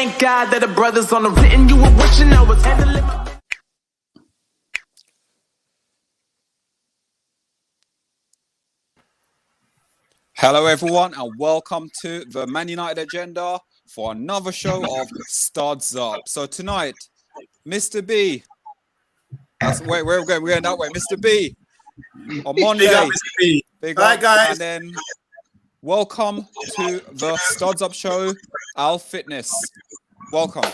Thank God that the brothers on the written, you were wishing I was handling my... Hello, everyone, and welcome to the Man United Agenda for another show of Studs Up. So tonight, Mr. B. Wait, we're going that way. Mr. B. On Monday. Big up, Mr. B. Big Hi, up, guys. And then welcome to the Studs Up show, Al Fitness. Welcome.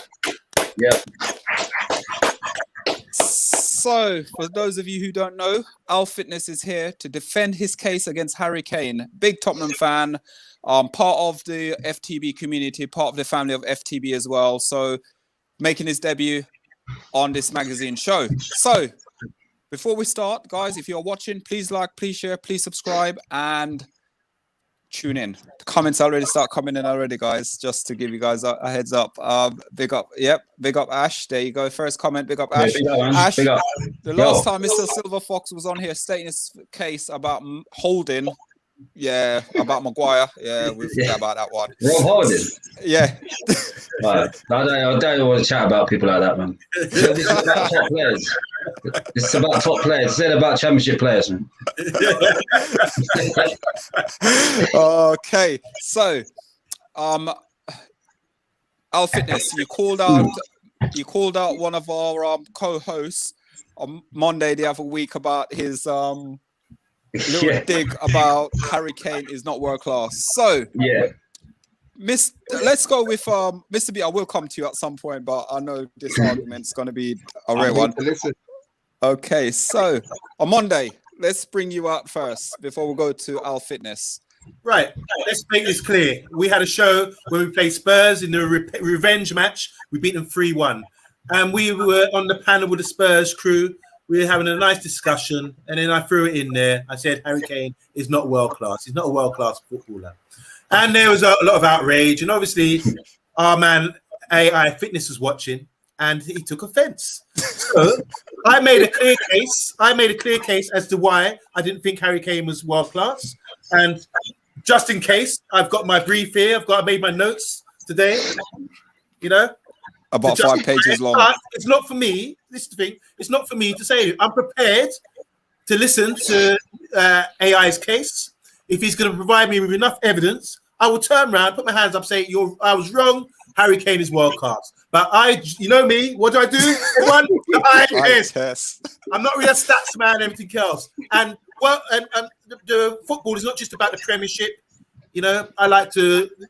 Yeah. So, for those of you who don't know, Al Fitness is here to defend his case against Harry Kane. Big Tottenham fan, part of the FTB community, part of the family of FTB as well. So, making his debut on this magazine show. So, before we start, guys, if you're watching, please like, please share, please subscribe, and tune in. The comments already start coming in already, guys, just to give you guys a heads up. Big up, big up Ash. There you go. First comment, big up Ash. Yeah, big up, man. Ash, big up. the last time Mr. Silver Fox was on here stating his case about Holding, about Maguire. Yeah, we forget about that one. Rob Holding? Yeah. Right. I don't want to chat about people like that, man. This is about top players. This is about top players. It's not about championship players, man. Okay, so Al Fitness, you called out one of our co-hosts on Monday the other week about his little dig about Harry Kane is not world class. So yeah, let's go with Mr. B. I will come to you at some point, but I know this argument's going to be a rare one. Listen. Okay, so on Monday, let's bring you up first before we go to Al Fitness. Right, let's make this clear. We had a show where we played Spurs in the revenge match. We beat them 3-1. And we were on the panel with the Spurs crew. We were having a nice discussion. And then I threw it in there. I said, Harry Kane is not world class. He's not a world class footballer. And there was a lot of outrage. And obviously, our man AI Fitness was watching. And he took offense. So I made a clear case as to why I didn't think Harry Kane was world class. And just in case, I've got my brief here. I made my notes today. You know, about 5 pages long. It's not for me. This is the thing. It's not for me to say. I'm prepared to listen to AI's case. If he's going to provide me with enough evidence, I will turn around, put my hands up, say, I was wrong. Harry Kane is world class. But you know me, what do? I'm not really a stats man, everything else. And the football is not just about the Premiership. You know,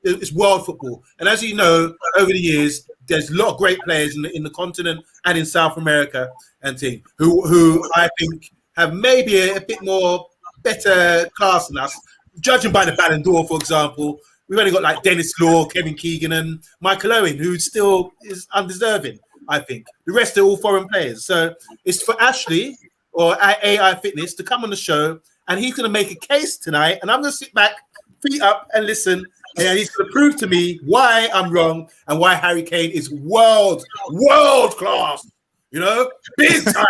it's world football. And as you know, over the years, there's a lot of great players in the continent and in South America and things who I think have maybe a bit more better class than us. Judging by the Ballon d'Or, for example, we've only got like Dennis Law, Kevin Keegan, and Michael Owen, who still is undeserving, I think. The rest are all foreign players. So it's for Ashley or AI Fitness to come on the show, and he's going to make a case tonight, and I'm going to sit back, feet up, and listen, and he's going to prove to me why I'm wrong and why Harry Kane is world class, you know, big time.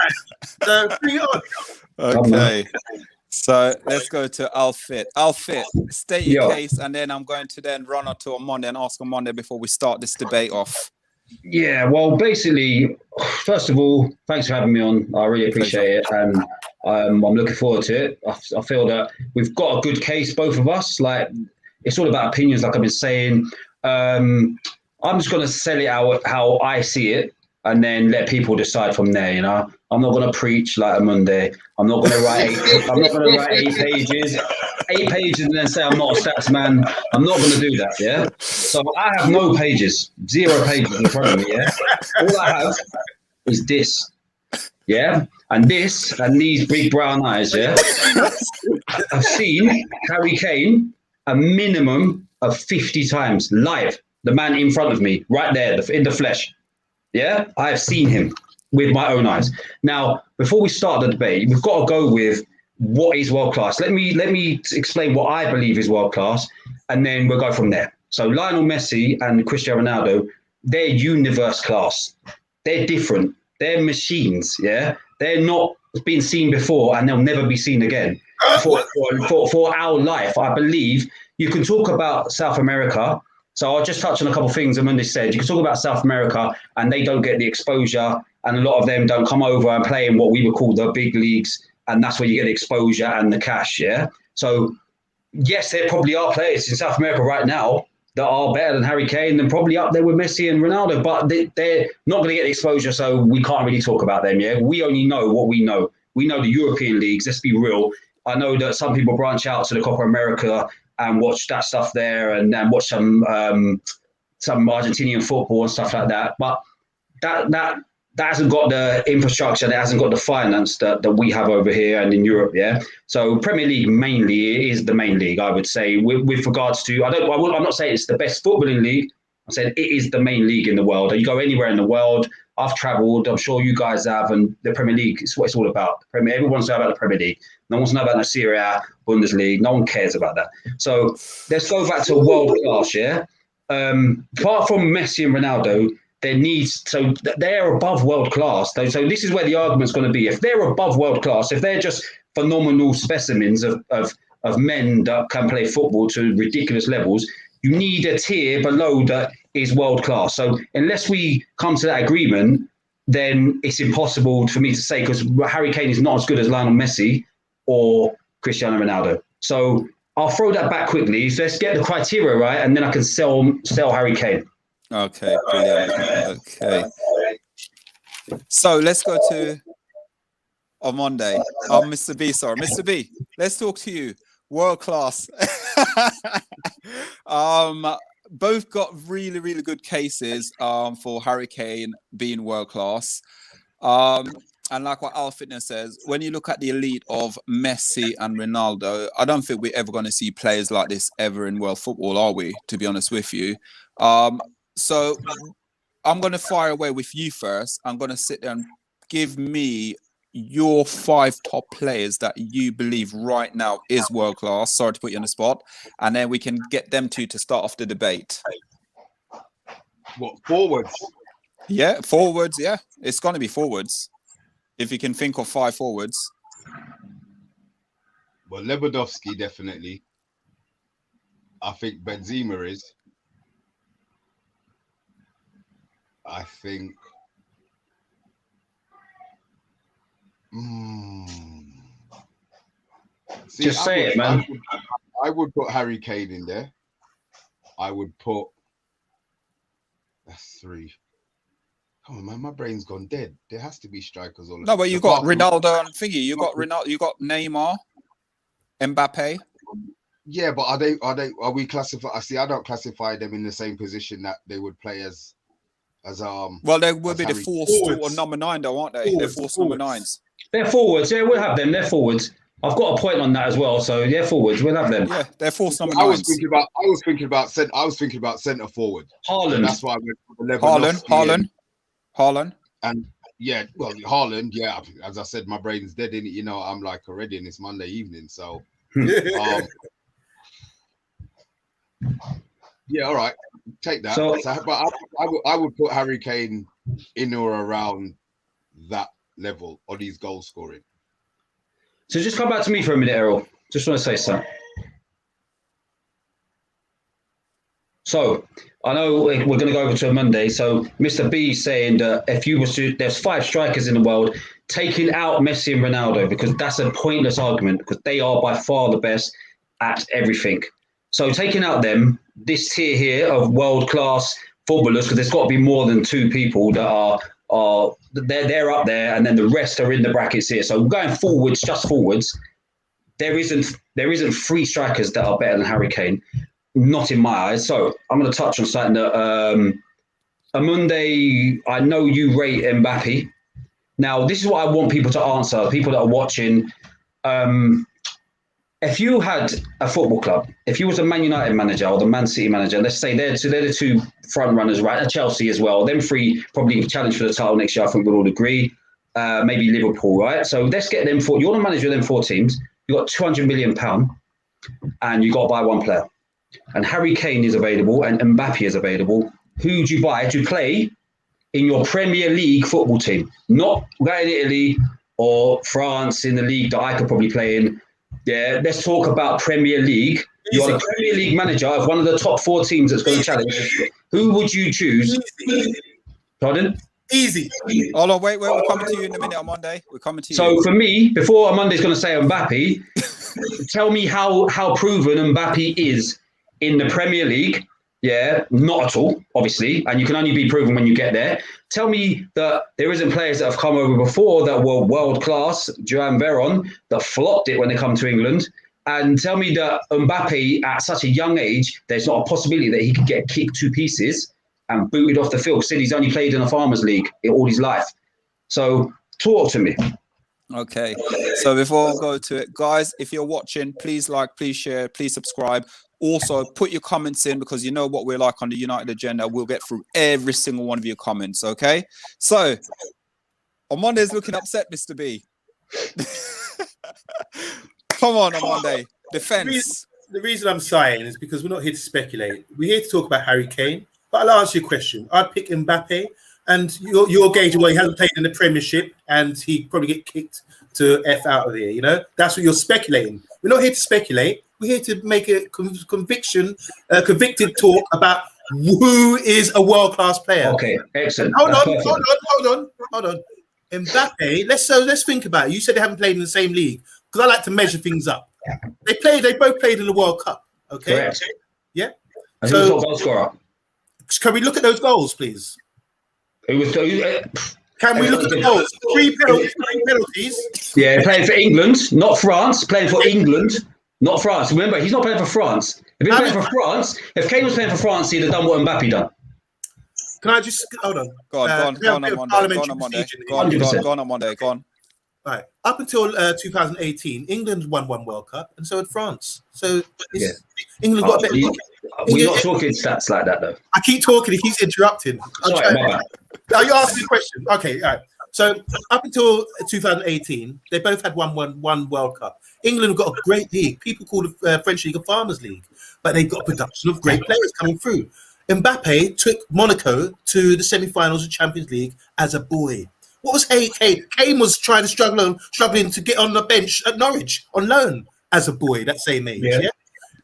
So bring it on. Okay. So let's go to Alfit. Alfit, state your case, and then I'm going to then run on to on Monday and ask on Monday before we start this debate off. Yeah, well, basically, first of all, thanks for having me on. I really appreciate it, and I'm looking forward to it. I feel that we've got a good case, both of us. Like, it's all about opinions, like I've been saying. I'm just going to sell it out how I see it, and then let people decide from there. You know, I'm not going to preach like a Monday. I'm not going to write 8 pages, and then say I'm not a stats man. I'm not going to do that. Yeah. So I have no pages, 0 pages in front of me. Yeah. All I have is this. Yeah. And this and these big brown eyes. Yeah. I've seen Harry Kane a minimum of 50 times live. The man in front of me, right there, in the flesh. Yeah, I have seen him with my own eyes. Now, before we start the debate, we've got to go with what is world class. Let me explain what I believe is world class, and then we'll go from there. So Lionel Messi and Cristiano Ronaldo, they're universe class. They're different. They're machines. Yeah, they're not been seen before, and they'll never be seen again. For our life, I believe you can talk about South America So I'll just touch on a couple of things Amundi said. You can talk about South America and they don't get the exposure, and a lot of them don't come over and play in what we would call the big leagues, and that's where you get the exposure and the cash, yeah? So yes, there probably are players in South America right now that are better than Harry Kane and probably up there with Messi and Ronaldo, but they're not going to get the exposure, so we can't really talk about them, yeah? We only know what we know. We know the European leagues, let's be real. I know that some people branch out to the Copa America and watch that stuff there and watch some Argentinian football and stuff like that, but that hasn't got the infrastructure, that hasn't got the finance that we have over here and in Europe, yeah? So Premier League mainly is the main league, I would say, with regards to, I'm not saying it's the best footballing league, I said it is the main league in the world. You go anywhere in the world, I've travelled, I'm sure you guys have, and the Premier League is what it's all about. Everyone wants to know about the Premier League. No one wants to know about the Serie A, Bundesliga. No one cares about that. So let's go back to world class, yeah? Apart from Messi and Ronaldo, they're above world class. So this is where the argument's going to be. If they're above world class, if they're just phenomenal specimens of men that can play football to ridiculous levels, you need a tier below that is world class. So unless we come to that agreement, then it's impossible for me to say, because Harry Kane is not as good as Lionel Messi or Cristiano Ronaldo. So I'll throw that back quickly. So let's get the criteria right, and then I can sell Harry Kane. Okay, brilliant. Okay. So let's go to on Monday. Mr. B, sorry. Mr. B, let's talk to you. World class. Both got really, really good cases for Harry Kane being world class. And like what Al Fitness says, when you look at the elite of Messi and Ronaldo, I don't think we're ever going to see players like this ever in world football, are we? To be honest with you. So I'm going to fire away with you first. I'm going to sit there and give me your 5 top players that you believe right now is world class. Sorry to put you on the spot. And then we can get them to start off the debate. What, forwards? Yeah, forwards. Yeah, it's going to be forwards. If you can think of 5 forwards. Well, Lewandowski, definitely. I think Benzema is. I think. See, just say it, man. I would put Harry Kane in there. I would put. That's 3. Come on, man, my brain's gone dead. There has to be strikers all. No, but you got Ronaldo and thingy. You got Ronaldo. You got Neymar, Mbappe. Yeah, but are we classify? See, I don't classify them in the same position that they would play as. Well, they will be the force or number 9, though, aren't they? They're force number 9s. They're forwards. Yeah, we'll have them. They're forwards. I've got a point on that as well. So they're forwards. We'll have them. Yeah, they're force number 9s. I was thinking about centre forward. Haaland. That's why I went for the Haaland. And yeah, well, Haaland. Yeah, as I said, my brain's dead in it. You know, I'm like already, and it's Monday evening, so. Yeah, all right, take that. But I would put Harry Kane in or around that level on his goal scoring. So just come back to me for a minute, Errol. Just want to say something. So I know we're going to go over to a Monday. So Mr. B is saying that if you was to, there's 5 strikers in the world, taking out Messi and Ronaldo, because that's a pointless argument, because they are by far the best at everything. So taking out them, this tier here of world-class footballers, because there's got to be more than 2 people that are they're up there, and then the rest are in the brackets here. So going forwards, just forwards, there isn't 3 strikers that are better than Harry Kane, not in my eyes. So I'm going to touch on something that Amunde, I know you rate Mbappe. Now, this is what I want people to answer, people that are watching. If you had a football club, if you was a Man United manager or the Man City manager, let's say they're the 2 front runners, right? And Chelsea as well. Them 3 probably challenge for the title next year, I think we'll all agree. Maybe Liverpool, right? So let's get them 4. You're the manager of them 4 teams. You've got £200 million and you got to buy 1 player. And Harry Kane is available and Mbappe is available. Who do you buy to play in your Premier League football team? Not going to Italy or France in the league that I could probably play in. Yeah, let's talk about Premier League. You're the Premier League manager of one of the top 4 teams that's going to challenge. Who would you choose? Pardon? Easy. Hold on, wait. We're coming to you in a minute on Monday. We're coming to you. So for me, before Mondays going to say Mbappe, tell me how proven Mbappe is in the Premier League. Yeah, not at all, obviously. And you can only be proven when you get there. Tell me that there isn't players that have come over before that were world class, Joan Veron, that flopped it when they come to England. And tell me that Mbappe, at such a young age, there's not a possibility that he could get kicked to pieces and booted off the field. Said he's only played in a farmers league all his life. So talk to me. Okay. So before I go to it, guys, if you're watching, please like, please share, please subscribe. Also, put your comments in because you know what we're like on the United Agenda. We'll get through every single one of your comments, okay? So, Amonde's looking upset, Mr. B. Come on, Amonde. Defense. The reason I'm sighing is because we're not here to speculate. We're here to talk about Harry Kane. But I'll answer your question. I'd pick Mbappe, and you're gauging, well, he hasn't played in the Premiership, and he'd probably get kicked to F out of here, you know? That's what you're speculating. We're not here to speculate. We're here to make a convicted talk about who is a world-class player. Okay, excellent. Hold on. Mbappe, let's think about it. You said they haven't played in the same league, because I like to measure things up. They both played in the World Cup. Okay. Correct. Yeah. And who was top goal scorer? Can we look at those goals, please? Can we look at the goals? Three penalties. Yeah, playing for England, not France. Playing for England, not France. Remember, he's not playing for France. If he's playing for France, if Kane was playing for France, he'd have done what Mbappe done. Can I just hold on? Go on Monday. Right. Up until 2018, England won one World Cup, and so had France. So England got a better. We're not talking stats like that, though. I keep talking. He keeps interrupting. Sorry, my bad. Are you asking a question? Okay, all right. So up until 2018, they both had one World Cup. England have got a great league. People call the French league a farmers league, but they've got a production of great players coming through. Mbappe took Monaco to the semi-finals of Champions League as a boy. What was Kane? Kane was struggling to get on the bench at Norwich on loan as a boy, that same age. Yeah.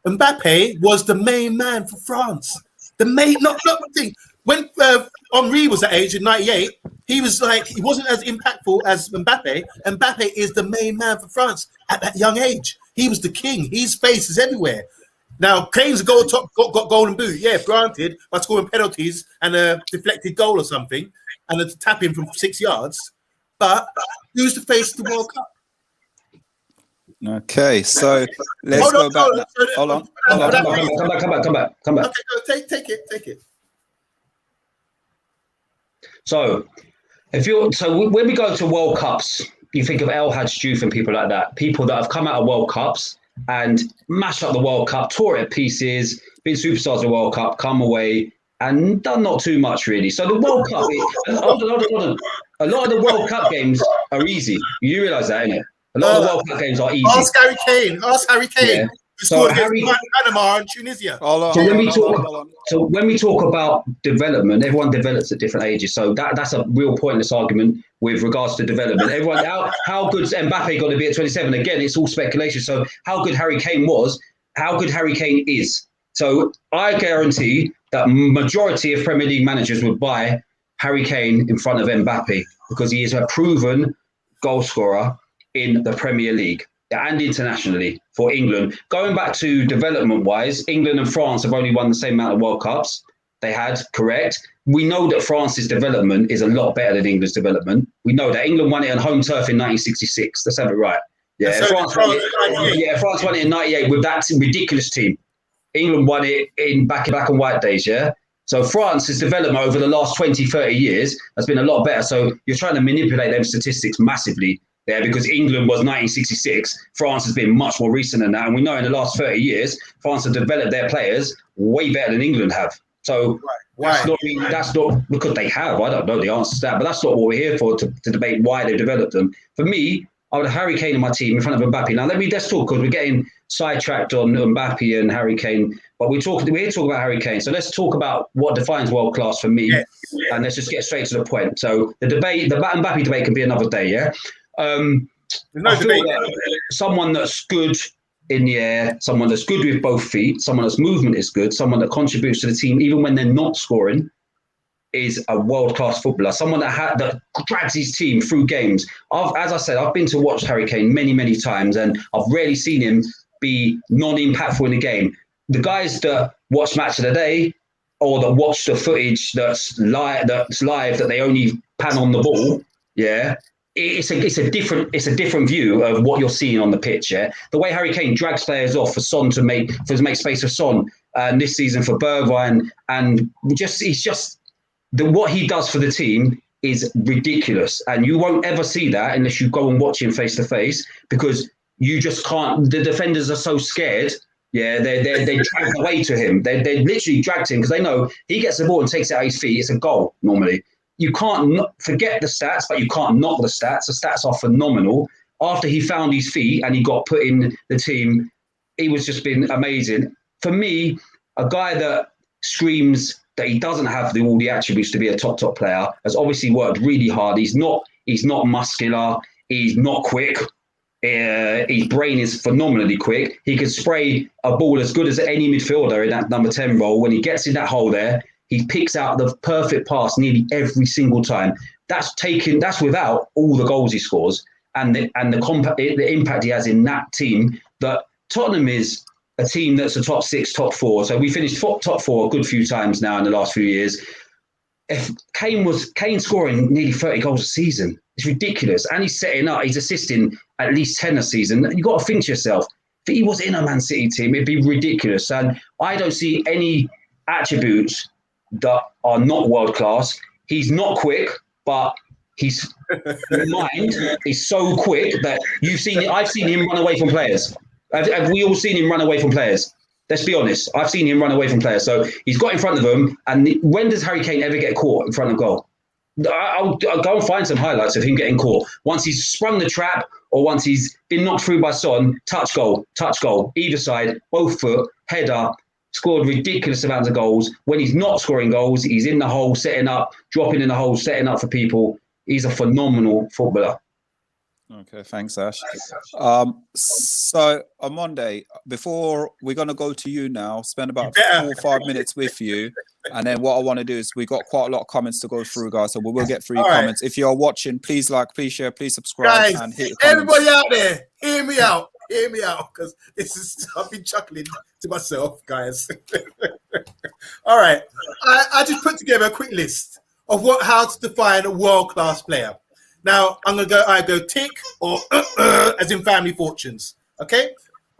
Mbappe was the main man for France. The main, not the thing. When Henri was that age in '98, he wasn't as impactful as Mbappe. Mbappe is the main man for France at that young age. He was the king. His face is everywhere. Now, Kane's got golden boot. Yeah, granted, by scoring penalties and a deflected goal or something, and a tap in from 6 yards. But who's the face of the World Cup? Okay, so let's go back. Hold on. Come back. Okay, take it. So, when we go to World Cups, you think of El Hadj Diouf and people like that, people that have come out of World Cups and mashed up the World Cup, tore it to pieces, been superstars of the World Cup, come away and done not too much really. So the World Cup, a lot of the World Cup games are easy. You realise that, innit? A lot of the World Cup games are easy. Ask Harry Kane. Yeah. So Panama and Tunisia. So when we talk about development, everyone develops at different ages. So that's a real pointless argument with regards to development. Everyone, how good's Mbappe going to be at 27? Again, it's all speculation. So how good Harry Kane was, how good Harry Kane is. So I guarantee that majority of Premier League managers would buy Harry Kane in front of Mbappe because he is a proven goal scorer in the Premier League and internationally for England. Going back to development-wise, England and France have only won the same amount of World Cups. They had, correct. We know that France's development is a lot better than England's development. We know that England won it on home turf in 1966. Let's have it right. Yeah, France won it in 98 with that ridiculous team. England won it in black and white days, yeah? So France's development over the last 20, 30 years has been a lot better. So you're trying to manipulate them statistics massively there because England was 1966. France has been much more recent than that. And we know in the last 30 years, France have developed their players way better than England have. So that's not because they have. I don't know the answer to that, but that's not what we're here for, to debate why they've developed them. For me, I would have Harry Kane in my team in front of Mbappe. Now, let's talk because we're getting sidetracked on Mbappe and Harry Kane. But we're here to talk about Harry Kane. So let's talk about what defines world class for me. And let's just get straight to the point. So the Mbappe debate can be another day, yeah? I feel that someone that's good in the air, someone that's good with both feet, someone that's movement is good, someone that contributes to the team even when they're not scoring, is a world-class footballer. Someone that drags his team through games. As I said, I've been to watch Harry Kane many, many times, and I've rarely seen him be non-impactful in the game. The guys that watch Match of the Day or that watch the footage that's live that they only pan on the ball, yeah, it's a different view of what you're seeing on the pitch. Yeah, the way Harry Kane drags players off for Son to make space for Son, this season for Bergwijn, and what he does for the team is ridiculous, and you won't ever see that unless you go and watch him face to face, because you just can't. The defenders are so scared. Yeah, they drag away to him. They literally dragged him because they know he gets the ball and takes it at his feet. It's a goal normally. You can't forget the stats, but you can't knock the stats. The stats are phenomenal. After he found his feet and he got put in the team, he was just been amazing. For me, a guy that screams that he doesn't have all the attributes to be a top player has obviously worked really hard. He's not muscular. He's not quick. His brain is phenomenally quick. He can spray a ball as good as any midfielder in that number 10 role. When he gets in that hole there, he picks out the perfect pass nearly every single time. That's without all the goals he scores and the impact he has in that team. That Tottenham is a team that's a top 6, top 4. So we finished top 4 a good few times now in the last few years. If Kane scoring nearly 30 goals a season, it's ridiculous. And he's assisting at least 10 a season. You've got to think to yourself, if he was in a Man City team, it'd be ridiculous. And I don't see any attributes that are not world class. He's not quick, but his mind is so quick that I've seen him run away from players. Have we all seen him run away from players? Let's be honest. I've seen him run away from players. So he's got in front of them. And when does Harry Kane ever get caught in front of goal? I'll go and find some highlights of him getting caught. Once he's sprung the trap or once he's been knocked through by Son, touch goal, either side, both foot, header, scored ridiculous amounts of goals. When he's not scoring goals, he's in the hole, setting up, dropping in the hole, setting up for people. He's a phenomenal footballer. Okay, thanks, Ash. So on Monday, before we're going to go to you now, spend about 4 or 5 minutes with you. And then what I want to do is we got quite a lot of comments to go through, guys. So we will get through your comments. If you're watching, please like, please share, please subscribe. Guys, and hit everybody out there, hear me out, because I've been chuckling to myself, guys. All right, I just put together a quick list of how to define a world-class player. Now I'm gonna go tick or as in Family Fortunes. Okay,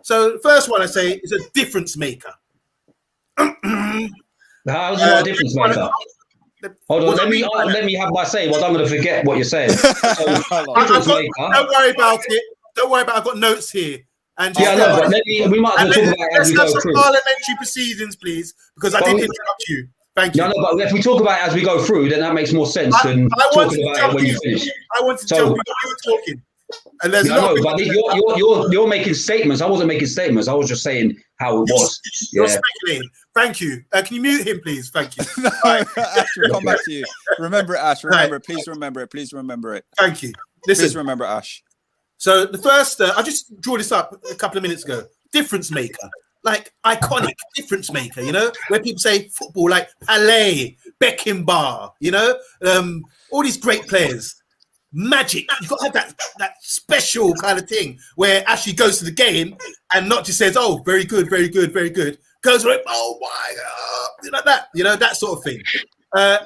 so the first one I say is a difference maker. How's not a difference maker? Hold on, let me have my say. Well, I'm going to forget what you're saying. So, don't worry about it. Don't worry about it. I've got notes here. And just we might as well talk about it as we go through. Parliamentary proceedings, please, because I didn't interrupt you. Thank you. No, but if we talk about it as we go through, then that makes more sense than talking about it when you finish. I wanted to jump in when you were talking. And there's you're making statements. I wasn't making statements. I was just saying how it was. You're speculating. Thank you. Can you mute him, please? Thank you. Ash, we'll come back to you. Remember it, Ash. Remember it. Please remember it. Please remember it. Thank you. Please remember Ash. So the first, I just drew this up a couple of minutes ago. Difference maker. Like iconic difference maker, where people say football, like Pelé, Beckenbauer, all these great players. Magic. You've got to have that special kind of thing where Ashley goes to the game and not just says, "Oh, very good, very good, very good." Goes like, "Oh my God," like that. That sort of thing.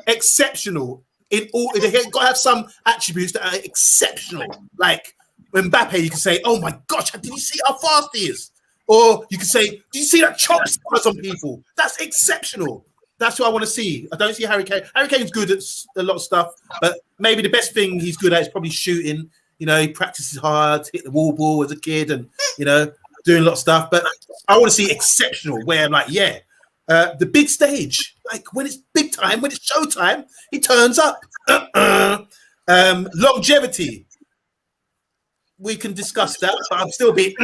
Exceptional in all. They've got to have some attributes that are exceptional. Like Mbappe, you can say, "Oh my gosh, did you see how fast he is?" Or you can say, "Did you see that chop on people?" That's exceptional. That's what I want to see. I don't see Harry Kane. Harry Kane's good at a lot of stuff, but maybe the best thing he's good at is probably shooting. He practices hard, hit the wall ball as a kid, and doing a lot of stuff. But I want to see exceptional, where I'm like, the big stage, like when it's big time, when it's showtime, he turns up. Longevity. We can discuss that, but I'm still be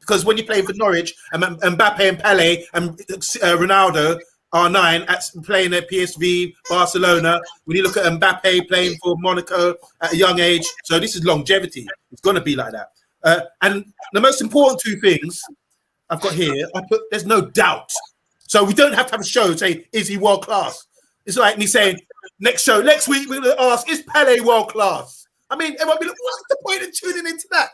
because when you play for Norwich and Mbappe and Pelé and Ronaldo are 9 at playing at PSV, Barcelona. When you look at Mbappe playing for Monaco at a young age, so this is longevity. It's going to be like that. And the most important two things I've got here, I put there's no doubt. So we don't have to have a show say, is he world class? It's like me saying, next week we're going to ask, is Pele world class? I mean, everyone be like, what's the point of tuning into that?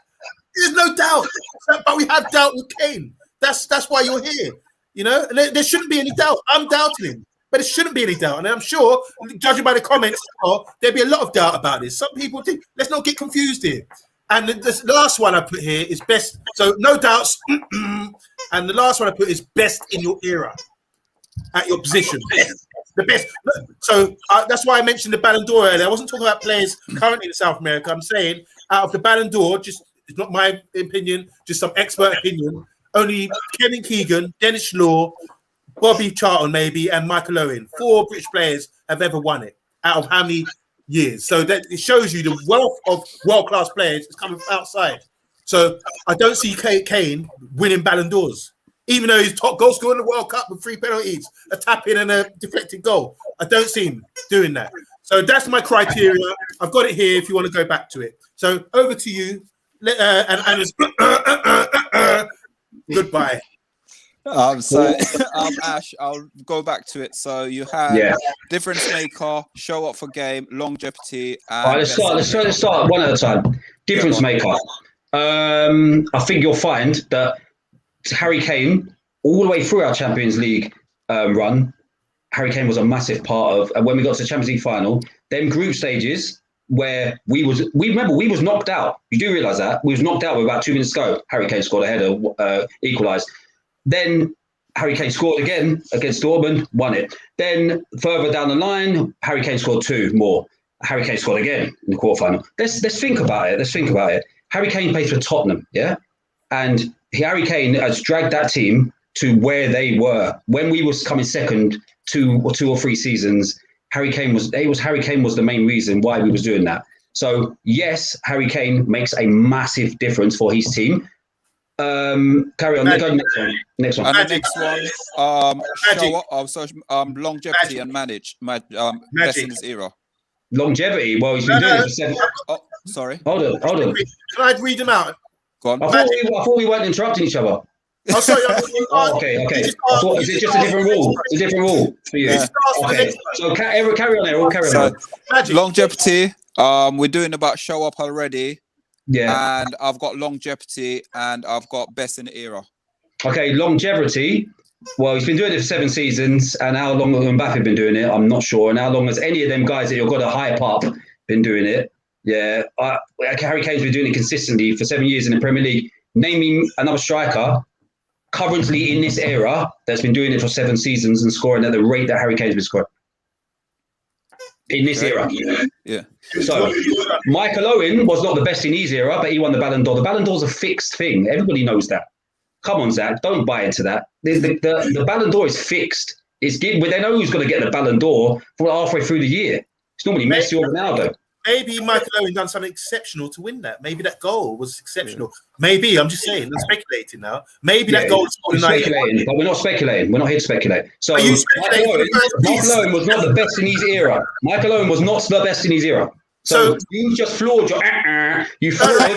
There's no doubt. But we have doubt with Kane. That's why you're here. You know, and there shouldn't be any doubt. I'm doubting him, but it shouldn't be any doubt. And I'm sure, judging by the comments, there'll be a lot of doubt about this. Some people think, let's not get confused here. And the last one I put here is best. So no doubts. And the last one I put is best in your era, at your position. The best. So that's why I mentioned the Ballon d'Or earlier. I wasn't talking about players currently in South America. I'm saying out of the Ballon d'Or, just it's not my opinion, just some expert opinion. Only Kevin Keegan, Dennis Law, Bobby Charlton maybe, and Michael Owen. 4 British players have ever won it. Out of how many years? So that it shows you the wealth of world-class players is coming from outside. So I don't see Kane winning Ballon d'Ors, even though he's top goal scorer in the World Cup with 3 penalties, a tap-in and a deflected goal. I don't see him doing that. So that's my criteria. I've got it here if you want to go back to it. So over to you. And it's goodbye. Ash, I'll go back to it. So you have difference maker, show up for game, longevity. And all right, let's start one at a time. Difference maker. I think you'll find that Harry Kane, all the way through our Champions League run, Harry Kane was a massive part of. And when we got to the Champions League final, them group stages where we was knocked out. You do realise that we was knocked out with about 2 minutes to go. Harry Kane scored a header, equalised. Then Harry Kane scored again against Dortmund, won it. Then further down the line, Harry Kane scored 2 more. Harry Kane scored again in the quarterfinal. Let's think about it. Harry Kane plays for Tottenham, yeah, and Harry Kane has dragged that team to where they were when we was coming second 2 or 3 seasons. Harry Kane was the main reason why we was doing that. So yes, Harry Kane makes a massive difference for his team. Carry on. Next one. And the next one, longevity and best in his era. Longevity. Well, he's been doing it for 7. Oh, sorry. Hold on. Can I read them out? Go on. I thought we weren't interrupting each other. Oh, sorry. Okay. I thought, is it just a different rule? It's a different rule for you. Yeah. Okay. So carry on, Errol. Carry on. Longevity. We're doing about show up already. Yeah. And I've got longevity and I've got best in the era. Okay, longevity. Well, he's been doing it for 7 seasons, and how long has Mbappe been doing it? I'm not sure. And how long has any of them guys that you've got to hype up been doing it? Yeah, Harry Kane's been doing it consistently for 7 years in the Premier League. Name me another striker currently in this era that's been doing it for 7 seasons and scoring at the rate that Harry Kane's been scoring in this era. Yeah. So Michael Owen was not the best in his era, but he won the Ballon d'Or. The Ballon d'Or's a fixed thing. Everybody knows that. Come on, Zach, don't buy into that. The Ballon d'Or is fixed. They know who's going to get the Ballon d'Or for halfway through the year. It's normally Messi or Ronaldo. Maybe Michael Owen done something exceptional to win that. Maybe that goal was exceptional. Maybe, I'm just saying, I'm speculating now. Maybe that goal was speculating, but we're not speculating. We're not here to speculate. So Michael Owen was not the best in his era. Michael Owen was not the best in his era. So you just floored your you floored your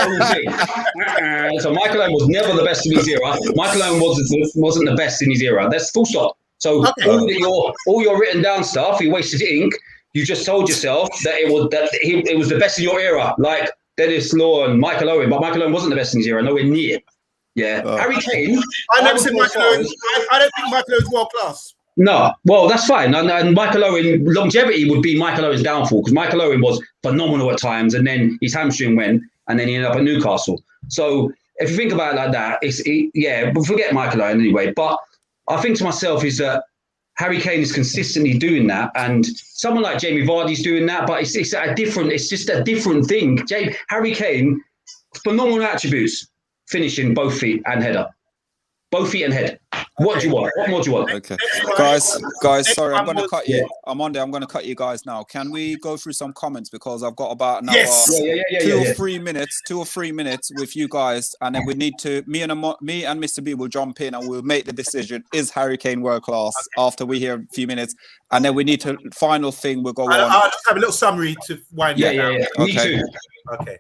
own thing. So Michael Owen was never the best in his era. Michael Owen wasn't the best in his era. That's full stop. So all your written down stuff, you wasted ink. You just told yourself that it was the best in your era, like Dennis Law and Michael Owen, but Michael Owen wasn't the best in his era, nowhere near. Yeah, Harry Kane. I never said Michael Owen. I don't think Michael Owen's world class. No, well, that's fine. And Michael Owen, longevity would be Michael Owen's downfall because Michael Owen was phenomenal at times, and then his hamstring went, and then he ended up at Newcastle. So if you think about it like that, but forget Michael Owen anyway. But I think to myself is that Harry Kane is consistently doing that, and someone like Jamie Vardy's doing that, but it's just a different thing. Harry Kane, phenomenal attributes, finishing both feet and header. Both feet and head. What do you want? What more do you want? Okay. Guys, sorry, I'm going to cut you. I'm going to cut you guys now. Can we go through some comments? Because I've got about another 2 or 3 minutes with you guys. And then we need to, me and Mr. B will jump in and we'll make the decision. Is Harry Kane world class after we hear a few minutes? And then we need to, final thing, we'll go on. I'll just have a little summary to wind down. Me too. Okay.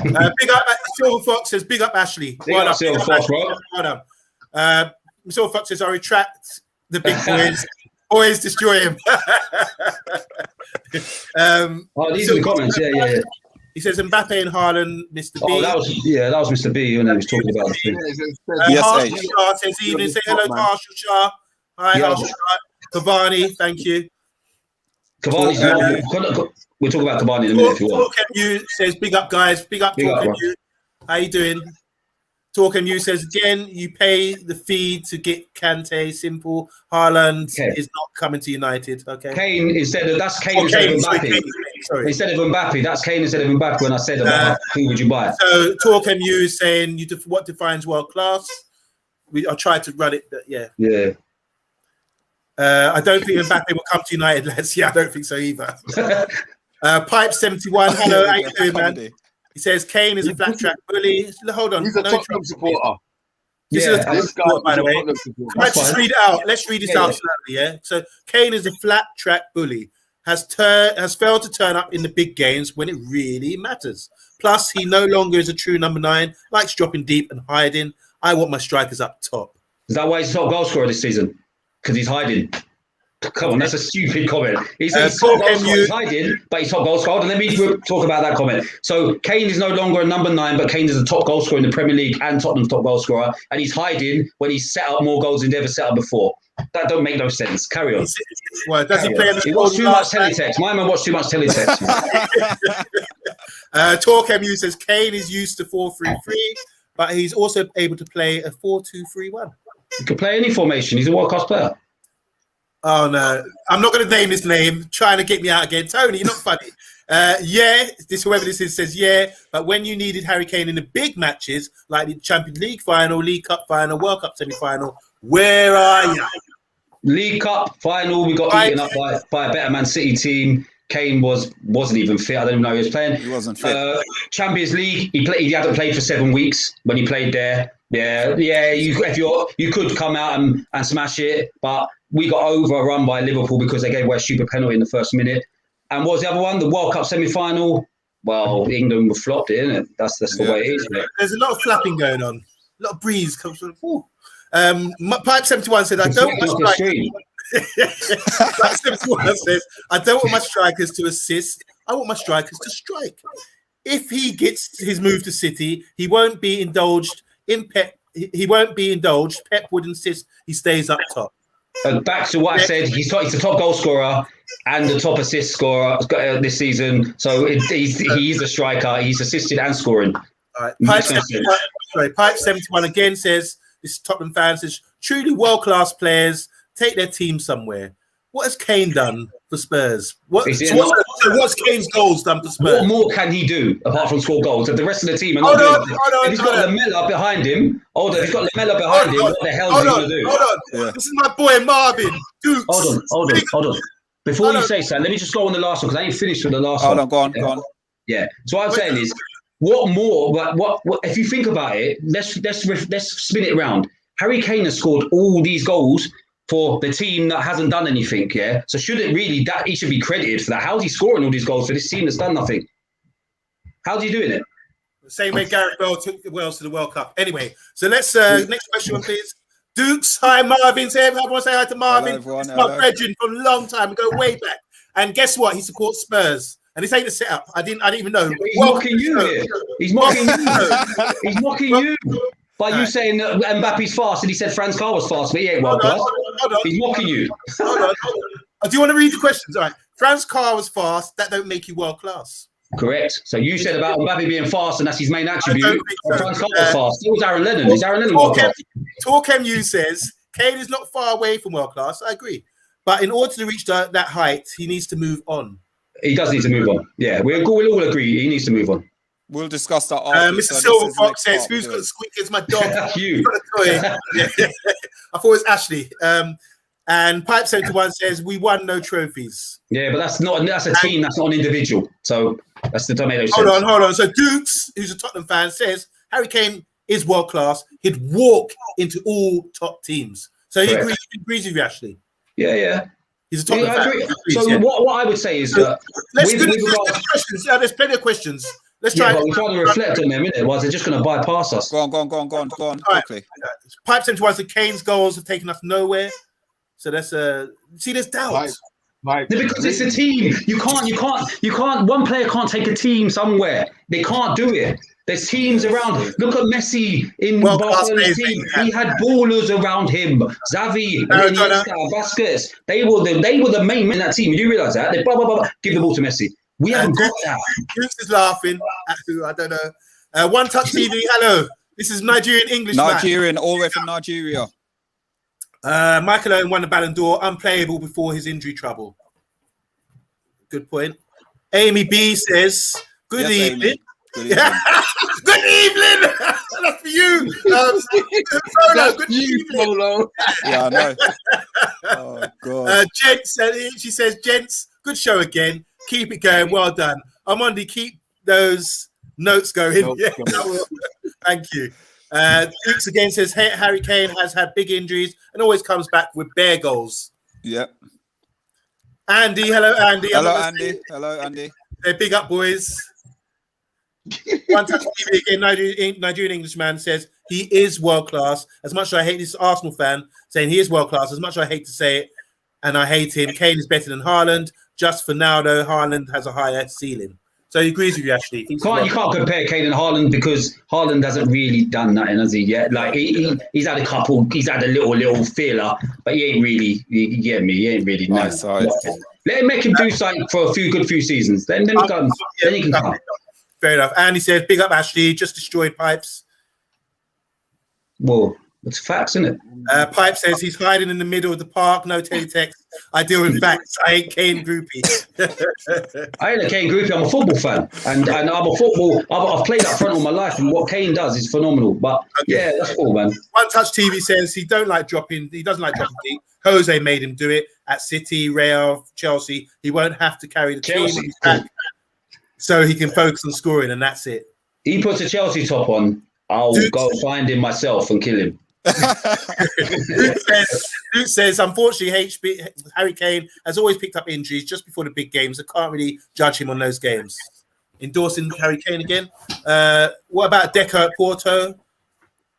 Big up, Silver Fox says, big up Ashley. Big up Silver Fox, bro. Well done. Silver Fox says, I retract the big boys. Always destroy him. These are the comments. Yeah. He says Mbappe and Haaland, Mr. B. Oh, that was Mr. B when he was talking about the thing. Harshal Shah says evening. Say hello to Harshal Shah. Hi, Harshal Shah. Cavani, thank you. Cavani's we'll talk about Cavani in a minute if you want. Talk MU says big up, guys. Big up, Talk MU. How you doing? Talk MU says again, you pay the fee to get Kante. Simple. Haaland is not coming to United. Okay. Kane instead of Mbappe. Sorry. Instead of Mbappe, that's Kane instead of Mbappe. When I said about who would you buy? So Talk MU is saying what defines world class. I tried to run it, but yeah. I don't think Mbappe will come to United, lads. Yeah, I don't think so either. Pipe 71. Hello, how you doing, man? He says Kane is a flat track bully. Hold on. He's a Tottenham supporter. This is a Tottenham supporter, by the way. Let's just read it out. Let's read this out slowly, yeah? So Kane is a flat track bully. Has failed to turn up in the big games when it really matters. Plus, he no longer is a true number 9, likes dropping deep and hiding. I want my strikers up top. Is that why he's top goal scorer this season? Because he's hiding. Come on, that's a stupid comment. He's top goal scorer, he's hiding, but he's top goal scorer. Let me talk about that comment. So Kane is no longer a number 9, but Kane is the top goal scorer in the Premier League and Tottenham's top goal scorer, and he's hiding when he's set up more goals than he ever set up before. That don't make no sense. Carry on. Well, does he play? He watched too much teletext. My man watched too much teletext. Talk MU says Kane is used to 4-3-3, but he's also able to play a 4-2-3-1. He can play any formation. He's a world-class player. Oh, no. I'm not going to name his name. Trying to get me out again. Tony, you're not funny. Whoever this is says, but when you needed Harry Kane in the big matches, like the Champions League final, League Cup final, World Cup semi-final, where are you? League Cup final, we got eaten up by a better Man City team. Kane wasn't even fit. I don't even know he was playing. He wasn't fit. Champions League, he hadn't played for 7 weeks when he played there. You could come out and smash it, but we got overrun by Liverpool because they gave away a stupid penalty in the first minute. And what was the other one? The World Cup semi-final. Well, England were flopped it, isn't it? That's the way it is. Isn't it? There's a lot of flapping going on. A lot of breeze comes from. Pipe 71 said, I don't want my strikers. Pipe 71 says, I don't want my strikers to assist. I want my strikers to strike. If he gets his move to City, he won't be indulged in Pep. He won't be indulged. Pep would insist he stays up top. Back to what I said, he's the top goal scorer and the top assist scorer this season. So he's a striker. He's assisted and scoring. All right. Pipe 71 again says, this Tottenham fan says, truly world-class players take their team somewhere. What has Kane done for Spurs? What's Kane's goals done for Spurs? What more can he do apart from score goals? If the rest of the team are not doing it. If he's got Lamella behind him, what the hell is he going to do? Hold on. Yeah. This is my boy Marvin Dukes. Hold on. Before you say so, let me just go on the last one because I ain't finished with the last one. Go on. Yeah. So what I'm saying is, what more? What? If you think about it, let's spin it around. Harry Kane has scored all these goals for the team that hasn't done anything, yeah? So should it really, that he should be credited for that? How's he scoring all these goals for this team that's done nothing? How's he doing it? The same way Gareth Bale took the Wales to the World Cup. Anyway, so let's, next question, please. Dukes, hi, Marvin's here. I want to say hi to Marvin. It's my brethren from a long time. We go way back. And guess what? He supports Spurs. And this ain't a setup. I didn't even know. He's mocking you here. He's mocking you. He's mocking you. By you saying that Mbappe's fast, and he said Franz Carr was fast, but he ain't world class. He's mocking you. Hold on. Do you want to read the questions? All right. Franz Carr was fast. That don't make you world class. Correct. So you said about Mbappe being fast, and that's his main attribute. Franz Carr was fast. It was Aaron Lennon. Is Aaron Lennon world class? Talk MU says Kane is not far away from world class. I agree. But in order to reach that height, he needs to move on. He does need to move on. Yeah, we'll all agree he needs to move on. We'll discuss that after. Mr. Silver Fox says, who's got the squeak? It's my dog. You. I thought it was Ashley. And Pipe 71 says, we won no trophies. Yeah, but that's a team, that's not an individual. So that's the tomato sense. Hold on. So Dukes, who's a Tottenham fan, says Harry Kane is world class. He'd walk into all top teams. So he agrees with you, Ashley. Yeah. He's a Tottenham fan. So what I would say is that let's do the questions. There's plenty of questions. Let's try. Yeah, but we're trying to reflect on them, innit? Otherwise, they're just going to bypass us. Go on, quickly. Pipe 71 said Kane's goals have taken us nowhere. So that's see, there's doubts. Because it's a team. You can't. One player can't take a team somewhere. They can't do it. There's teams around. Look at Messi in Barcelona's team. He had ballers around him. Xavi, Iniesta, Vasquez. They were the main men in that team. You realise that? They give the ball to Messi. We haven't got that. Goose is laughing at who, I don't know. One Touch TV, hello. This is Nigerian English Nigerian, all the way from Nigeria. Michael Owen won the Ballon d'Or, unplayable before his injury trouble. Good point. Amy B says, good evening. Good evening. Good evening. That's for you. Polo, good evening. Yeah, I know. Oh, God. Gents, she says, gents, good show again. Keep it going. Well done. Armandi, keep those notes going. Yeah, thank you. Dukes again says, hey, Harry Kane has had big injuries and always comes back with bare goals. Yep. Andy, hello, Andy. Hello, Andy. They're big up, boys. One Touch TV again, Nigerian Englishman says, he is world class. As much as I hate this Arsenal fan saying he is world class, as much as I hate to say it, and I hate him, Kane is better than Haaland. Just for now, though, Haaland has a higher ceiling. So he agrees with you, Ashley. You can't compare Kane and Haaland because Haaland hasn't really done nothing, has he? Yet, like he's had a couple, he's had a little feeler, but he ain't really. You get me? He ain't really nice. Let him make him do something for a few seasons. Then he comes. Then he can come. Fair enough. And he says, "Big up, Ashley. Just destroyed Pipes." Well, it's facts, isn't it? Pipe says he's hiding in the middle of the park. No teletext. I deal with facts. I ain't Kane groupie. I ain't a Kane groupie. I'm a football fan, and I'm a football. I've played up front all my life, and what Kane does is phenomenal. But yeah, that's cool, man. One Touch TV says he doesn't like dropping deep. Jose made him do it at City, Real, Chelsea. He won't have to carry the team on his back, so he can focus on scoring, and that's it. He puts a Chelsea top on. I'll go find him myself and kill him. Luke says, unfortunately, Harry Kane has always picked up injuries just before the big games. I can't really judge him on those games. Endorsing Harry Kane again. What about Deco at Porto?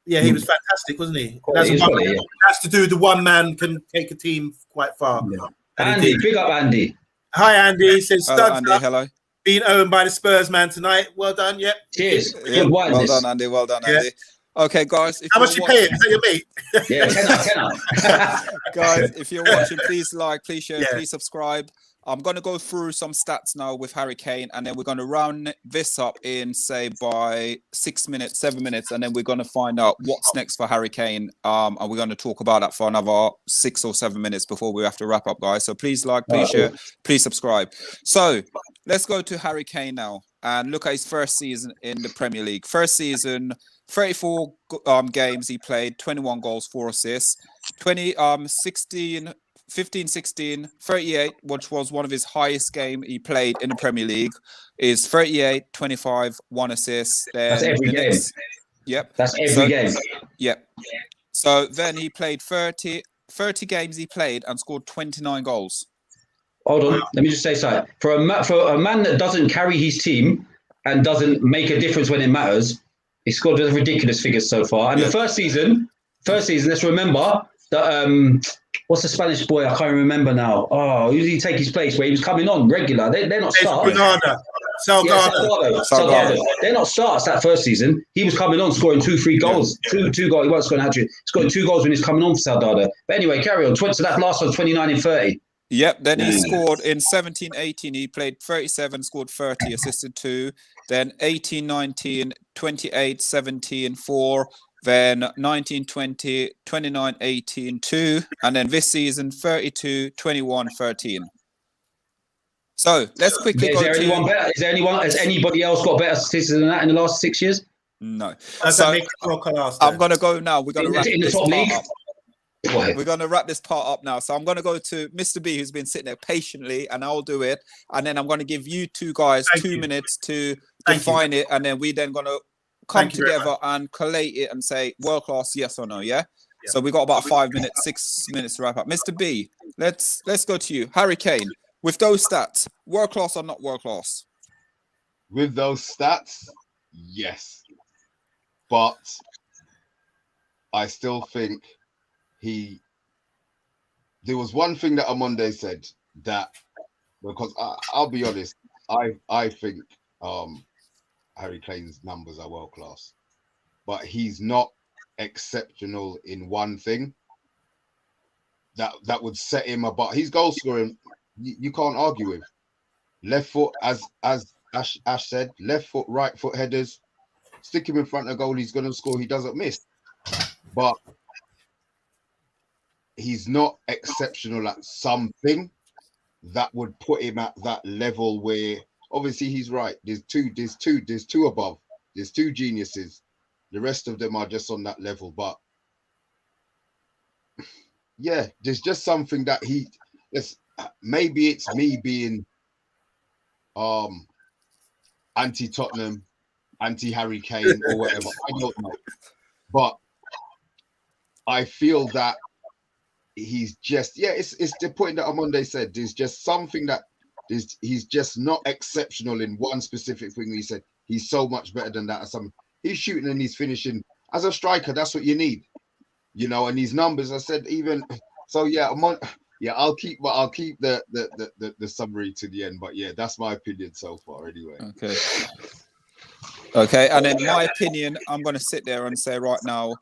Yeah, he was fantastic, wasn't he? That's to do with the one man can take a team quite far. Yeah. Andy, big up Andy. Hi, Andy. He says, Andy, hello. Being owned by the Spurs man tonight. Well done. Yep. Cheers. Yeah, well done, Andy. Well done, Andy. Okay, guys. How much you paying? Is that your mate? Yeah, tenner. Guys, if you're watching, please like, please share, please subscribe. I'm going to go through some stats now with Harry Kane, and then we're going to round this up in, say, by 6 minutes, 7 minutes, and then we're going to find out what's next for Harry Kane. And we're going to talk about that for another 6 or 7 minutes before we have to wrap up, guys. So please like, please share, please subscribe. So let's go to Harry Kane now and look at his first season in the Premier League. First season, 34 games he played, 21 goals, 4 assists, 15-16, 38, which was one of his highest game he played in the Premier League, is 38, 25, 1 assist. That's every game. Yep. That's every game. Yep. So then he played 30 games he played and scored 29 goals. Hold on, let me just say something. For a man that doesn't carry his team and doesn't make a difference when it matters, he scored a ridiculous figures so far. And the first season, let's remember that what's the Spanish boy? I can't remember now. Oh, who did he take his place where he was coming on regular? They're not starters. Salgado. They're not starters that first season. He was coming on, scoring 2-3 goals. Two goals. He wasn't scoring hat-trick. Scoring 2 goals when he's coming on for Salgado. But anyway, carry on. So that last one, 29 and 30. Yep, then he scored in 17-18, he played 37, scored 30, assisted 2. Then 18-19, 28-17, 4. Then 19-20, 29-18, 2. And then this season, 32, 21, 13. So let's quickly go to... Has anybody else got better statistics than that in the last 6 years? No. So I'm going to go now. We're going to wrap this part up. We're going to wrap this part up now. So I'm going to go to Mr. B, who's been sitting there patiently, and I'll do it. And then I'm going to give you two guys 2 minutes to define it. And then we're then going to come together and collate it and say world class, yes or no, yeah? So we got about 5 minutes, 6 minutes to wrap up. Mr. B, let's go to you. Harry Kane, with those stats, world class or not world class? with those stats, yes. But I still think there was one thing that Amonde said that, because I'll be honest, I think Harry Kane's numbers are world class, but he's not exceptional in one thing that would set him apart. His goal scoring, you can't argue with. Left foot, as Ash said, left foot, right foot headers, stick him in front of goal, he's going to score. He doesn't miss, but he's not exceptional at something that would put him at that level where, obviously he's right. There's two above. There's two geniuses. The rest of them are just on that level. But yeah, there's just something that maybe it's me being anti-Tottenham, anti-Harry Kane or whatever. I don't know. But I feel that he's just, it's the point that Amonde said. There's just something that he's just not exceptional in one specific thing. He said he's so much better than that. He's shooting and he's finishing. As a striker, that's what you need, and these numbers, I said, even so, I'll keep the summary to the end, but yeah, that's my opinion so far anyway. Okay, and in my opinion, I'm going to sit there and say right now,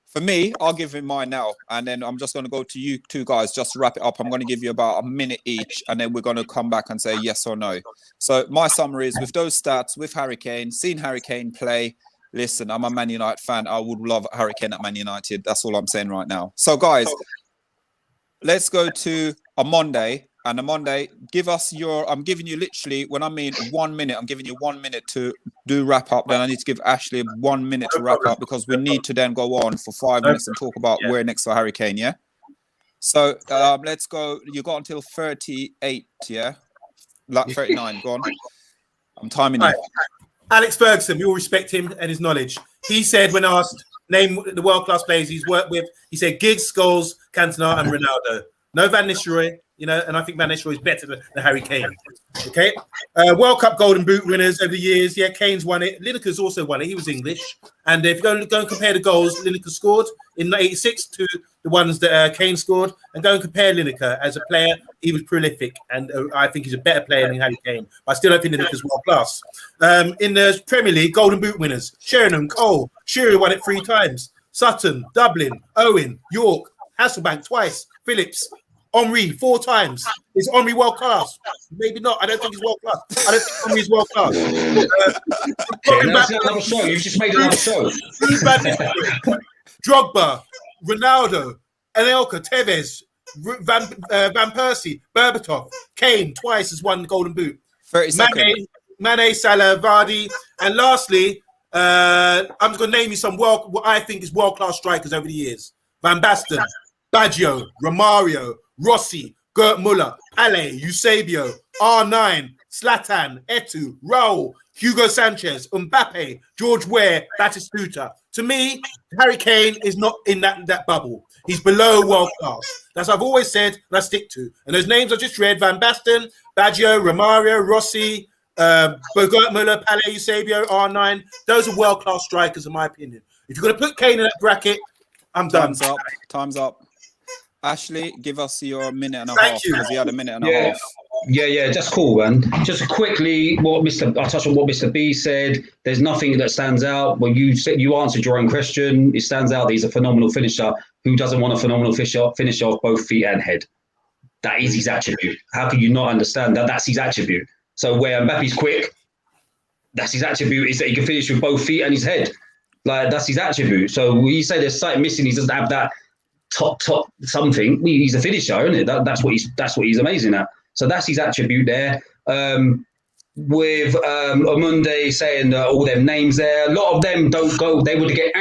for me, I'll give him mine now, and then I'm just going to go to you two guys just to wrap it up. I'm going to give you about a minute each, and then we're going to come back and say yes or no. So my summary is, with those stats, with Harry Kane, seen Harry Kane play, listen, I'm a Man United fan. I would love Harry Kane at Man United. That's all I'm saying right now. So guys, let's go to Amonde. And Amonde, give us I'm giving you literally, when I mean 1 minute, I'm giving you 1 minute to do wrap up. Then I need to give Ashley 1 minute to wrap up, because we need to then go on for 5 minutes and talk about where next for Harry Kane, yeah? So let's go. You got until 38, yeah? Like 39, go on. I'm timing you. Alex Ferguson, we all respect him and his knowledge. He said, when asked, name the world-class players he's worked with, he said Giggs, Scholes, Cantona and Ronaldo. No Van Nistelrooy, and I think Van Nistelrooy is better than Harry Kane. Okay, World Cup Golden Boot winners over the years. Yeah, Kane's won it. Lineker's also won it. He was English. And if you go and compare the goals Lineker scored in '86 to the ones that Kane scored, and go and compare Lineker as a player, he was prolific, and I think he's a better player than Harry Kane. But I still don't think Lineker's world class. In the Premier League, Golden Boot winners: Sheringham, Cole, Shearer won it 3 times. Sutton, Dublin, Owen, York, Hasselbank twice, Phillips. Henry 4 times. Is Henry world class? Maybe not. I don't think he's world class. I don't think Henry's world class. That's another show. You've just made another show. Drogba, Ronaldo, Anelka, Tevez, Van Persie, Berbatov, Kane twice has won the Golden Boot. 30 seconds. Mane, Salah, Vardy, and lastly, I'm just going to name you some what I think is world class strikers over the years: Van Basten, Baggio, Romario, Rossi, Gert Muller, Ale, Eusebio, R9, Zlatan, Eto'o, Raul, Hugo Sanchez, Mbappe, George Weah, Batistuta. To me, Harry Kane is not in that bubble. He's below world class. That's what I've always said, and I stick to. And those names I just read: Van Basten, Baggio, Romario, Rossi, Gert Muller, Pele, Eusebio, R9. Those are world class strikers, in my opinion. If you're going to put Kane in that bracket, I'm done. Time's up. Ashley, give us your minute and a half, because he had a minute and a half. Yeah, that's cool, man. Just quickly, I'll touch on what Mr. B said. There's nothing that stands out. Well, you answered your own question. It stands out that he's a phenomenal finisher. Who doesn't want a phenomenal finisher off both feet and head? That is his attribute. How can you not understand that? That's his attribute. So where Mbappe's quick, that's his attribute, is that he can finish with both feet and his head. Like, that's his attribute. So when you say there's something missing, he doesn't have that top something. He's a finisher, isn't it? That's what he's amazing at. So that's his attribute there. With Amonde saying all them names there, a lot of them don't go. They would get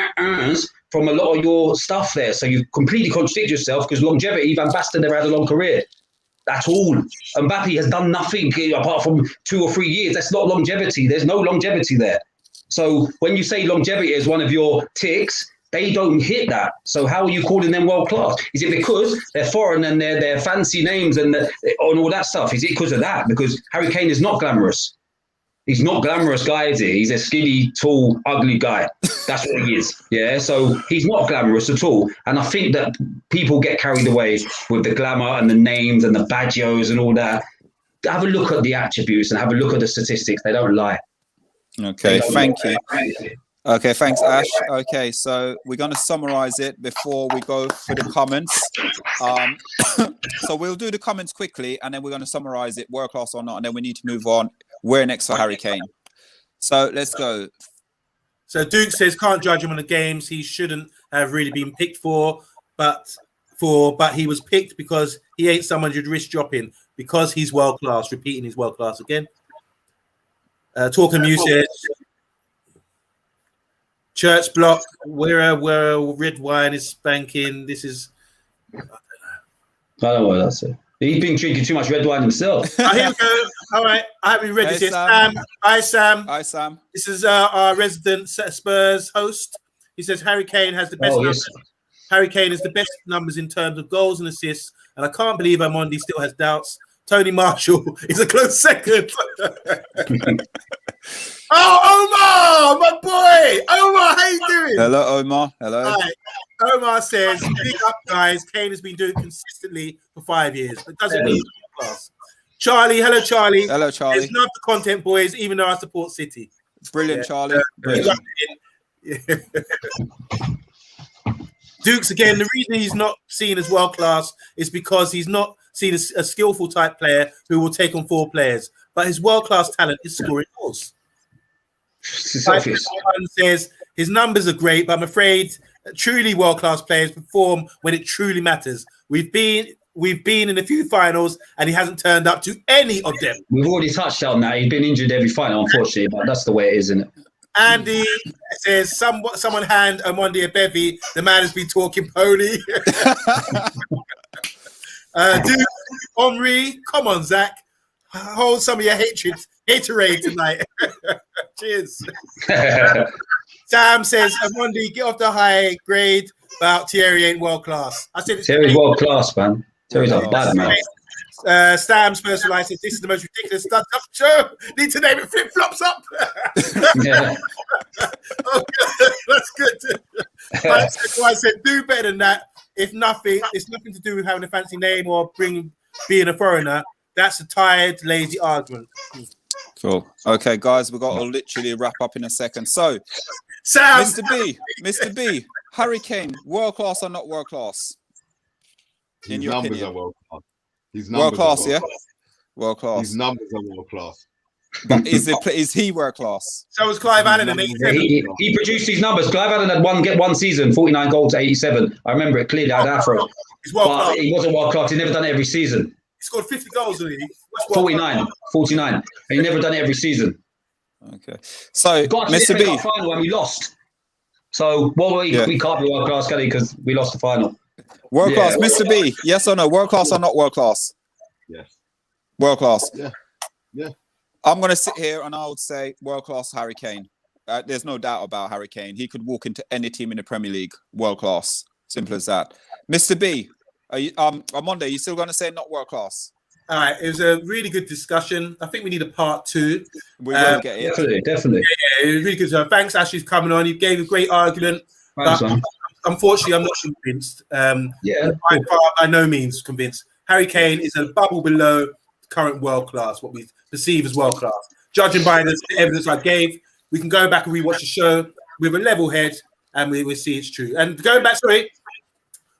from a lot of your stuff there. So you completely contradict yourself, because longevity, Van Basten never had a long career. That's all. Mbappe has done nothing apart from 2 or 3 years. That's not longevity. There's no longevity there. So when you say longevity is one of your ticks, they don't hit that. So how are you calling them world class? Is it because they're foreign and they're fancy names and all that stuff? Is it because of that? Because Harry Kane is not glamorous. He's not glamorous guy, is he? He's a skinny, tall, ugly guy. That's what he is. Yeah. So he's not glamorous at all. And I think that people get carried away with the glamour and the names and the badgios and all that. Have a look at the attributes and have a look at the statistics. They don't lie. Okay, thank you. Okay, thanks, Ash. Okay, so we're going to summarize it before we go for the comments. So we'll do the comments quickly, and then we're going to summarize it, world class or not, and then we need to move on. We're next for Harry Kane. So let's go. So Duke says can't judge him on the games. He shouldn't have really been picked for, but he was picked because he ain't someone you'd risk dropping because he's world class. Repeating he's world class again. Talking music. Church block, where red wine is spanking. This is. I don't know what that's it. He's been drinking too much red wine himself. Here we go. All right, I haven't read Hey, this. Sam. Hi, Sam. Hi, Sam. This is our resident Spurs host. He says Harry Kane has the best numbers. Yes. Harry Kane has the best numbers in terms of goals and assists, and I can't believe Amondi still has doubts. Tony Marshall is a close second. Oh, Omar, my boy. Omar, how you doing? Hello, Omar. Hello. All right. Omar says, big up, guys. Kane has been doing consistently for 5 years. It doesn't mean class. Charlie, hello, Charlie. Hello, Charlie. There's love the content, boys, even though I support City. Brilliant, Charlie. Brilliant. Yeah. Dukes, again, the reason he's not seen as world class is because he's not seen as a skillful type player who will take on 4 players. But his world class talent is scoring goals. Someone says his numbers are great, but I'm afraid truly world class players perform when it truly matters. We've been in a few finals and he hasn't turned up to any of them. We've already touched on that. He's been injured every final, unfortunately, but that's the way it is, isn't it? Andy says, someone hand Amondi a bevy. The man has been talking pony. Dude, Omri, come on, Zach. Hold some of your haterade tonight. Cheers. Sam says, Amondi, get off the high grade about Thierry ain't world class. I said Thierry's world class, man. Thierry's a bad man. Sam's personalized says, this is the most ridiculous stuff show. Need to name it flip flops up. Yeah. That's good. I said, do better than that. If nothing, it's nothing to do with having a fancy name or being a foreigner. That's a tired, lazy argument. Cool. Okay, guys, we've got to literally wrap up in a second. So, Sam, Mr. B, Harry Kane, world class or not world class? His numbers are world class. World class, yeah? World class. His numbers are world class. But is he world class? So was Clive Allen in 87. He produced these numbers. Clive Allen had one season, 49 goals, 87. I remember it clearly. I had afro. But he wasn't world class. He never done it every season. He scored 50 goals, didn't he? 49. And he never done it every season. Okay. So, Mr. B. Final when we lost. So, we can't be world class, can he? Because we lost the final. World class, Mr. B. Yes or no? World class or not world class? Yes. World class. Yeah. I'm going to sit here and I would say world class Harry Kane. There's no doubt about Harry Kane. He could walk into any team in the Premier League. World class. Simple as that. Mr. B, on Monday, you still going to say not world class? All right. It was a really good discussion. I think we need a part 2. We will get it. Definitely. Yeah, it was really good. So thanks, Ashley, for coming on. You gave a great argument. Thanks, man. Unfortunately, I'm not convinced. By no means convinced. Harry Kane is a bubble below current world class, what we perceive as world class. Judging by the evidence I gave, we can go back and rewatch the show with a level head, and we will see it's true. And going back to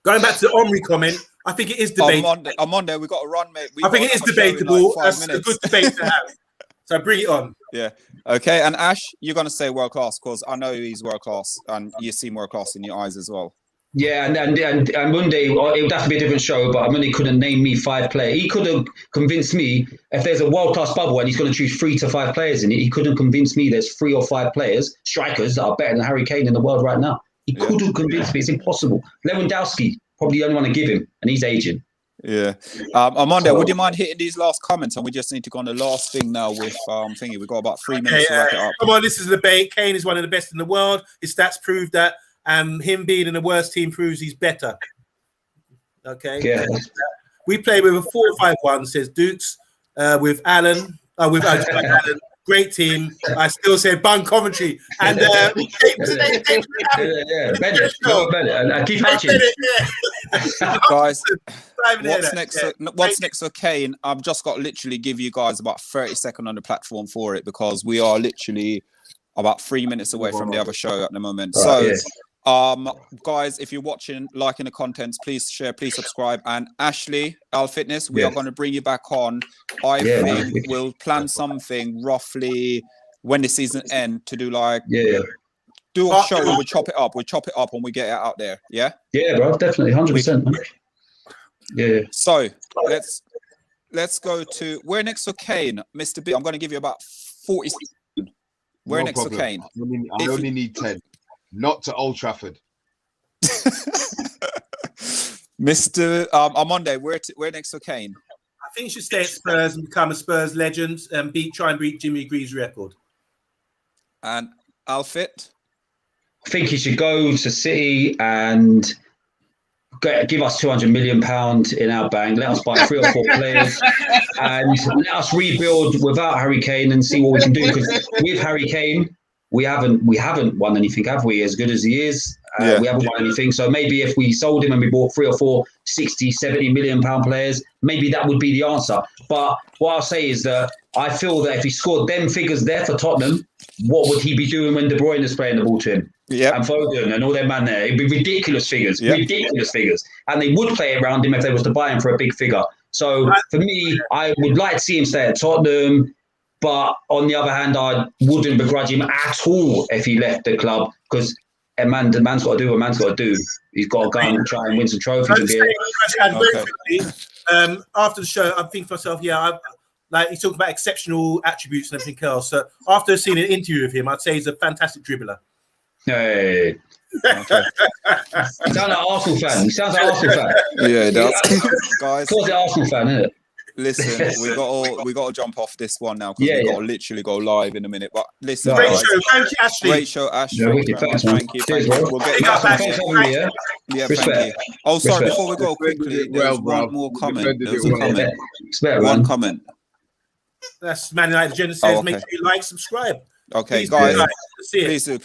the Omri comment, I think it is debatable. On Monday, we've got to run, mate. I think it is debatable. That's a good debate to have. So bring it on. Yeah. Okay. And Ash, you're going to say world class because I know he's world class and you see world class in your eyes as well. Yeah, and Monday it would have to be a different show, but Monday couldn't name me 5 players. He could have convinced me if there's a world-class bubble and he's going to choose 3 to 5 players in it. He couldn't convince me there's 3 or 5 players, strikers, that are better than Harry Kane in the world right now. He couldn't convince me. It's impossible. Lewandowski, probably the only one to give him, and he's aging. Yeah. Amanda, would you mind hitting these last comments? And we just need to go on the last thing now with thingy. We've got about 3 minutes to wrap it up. Come on, this is a debate. Kane is one of the best in the world. His stats prove that. And him being in the worst team proves he's better. Okay. Yeah. We play with a 4-5-1, says Dukes, with Allen, with Allen great team. I still say Bun Coventry. And Bennett. And Keith Hutchins. Guys, What's what's next for Kane? I've just got to literally give you guys about 30 seconds on the platform for it, because we are literally about 3 minutes away from the other show at the moment. Right, Guys, if you're watching, liking the contents, please share, please subscribe. And Ashley, Al Fitness, we are going to bring you back on. I think we'll plan something roughly when the season ends to do like do a show where we chop it up and we get it out there. Yeah, bro, definitely 100%. Yeah. So let's go to where next for Kane, Mr. B. I'm going to give you about 40 seconds. Where next for Kane? I only need 10. Not to Old Trafford. Mr. Armando, where next for Kane? I think he should stay at Spurs and become a Spurs legend and try and beat Jimmy Greaves' record. And Alfit? I think he should go to City and give us £200 million in our bank. Let us buy 3 or 4 players and let us rebuild without Harry Kane and see what we can do. Because with Harry Kane, we haven't won anything, have we? As good as he is, we haven't won anything. So maybe if we sold him and we bought 3 or 4 £60-70 million players, maybe that would be the answer. But what I'll say is that I feel that if he scored them figures there for Tottenham, what would he be doing when De Bruyne is playing the ball to him? And Foden and all them man there? It'd be ridiculous figures, ridiculous figures. And they would play around him if they was to buy him for a big figure. So for me, I would like to see him stay at Tottenham. But on the other hand, I wouldn't begrudge him at all if he left the club, because the man's got to do what man's got to do. He's got to go and try and win some trophies. After the show, I'm thinking to myself, like he's talking about exceptional attributes and everything else. So after seeing an interview with him, I'd say he's a fantastic dribbler. Hey. Okay. You sound like an Arsenal fan. Yeah, it does. Guys, of course, the Arsenal fan, isn't it? Listen, we got to jump off this one now because we got to literally go live in a minute. But listen, great show, thank you, Ashley. Great show, Ashley. Thank you. We'll get back. Thank you. Oh, sorry. Before we go quickly, there's one more comment. There's a comment. One comment. That's Man United Agenda says, make sure you like, subscribe. Okay, guys, please do.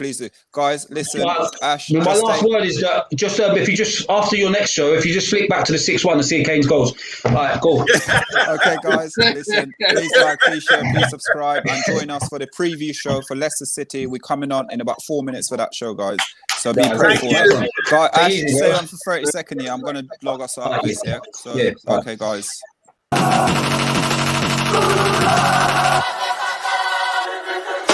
Guys, listen. Ash, my last word is that if you just after your next show, if you just flick back to the 6-1 and see Kane's goals. All right, cool. Okay, guys, listen. Please like, please share, please subscribe, and join us for the preview show for Leicester City. We're coming on in about 4 minutes for that show, guys. So be prepared for it. Guys, Ash, stay on for 30 seconds here. I'm gonna log us out of this. Yeah. So okay, guys.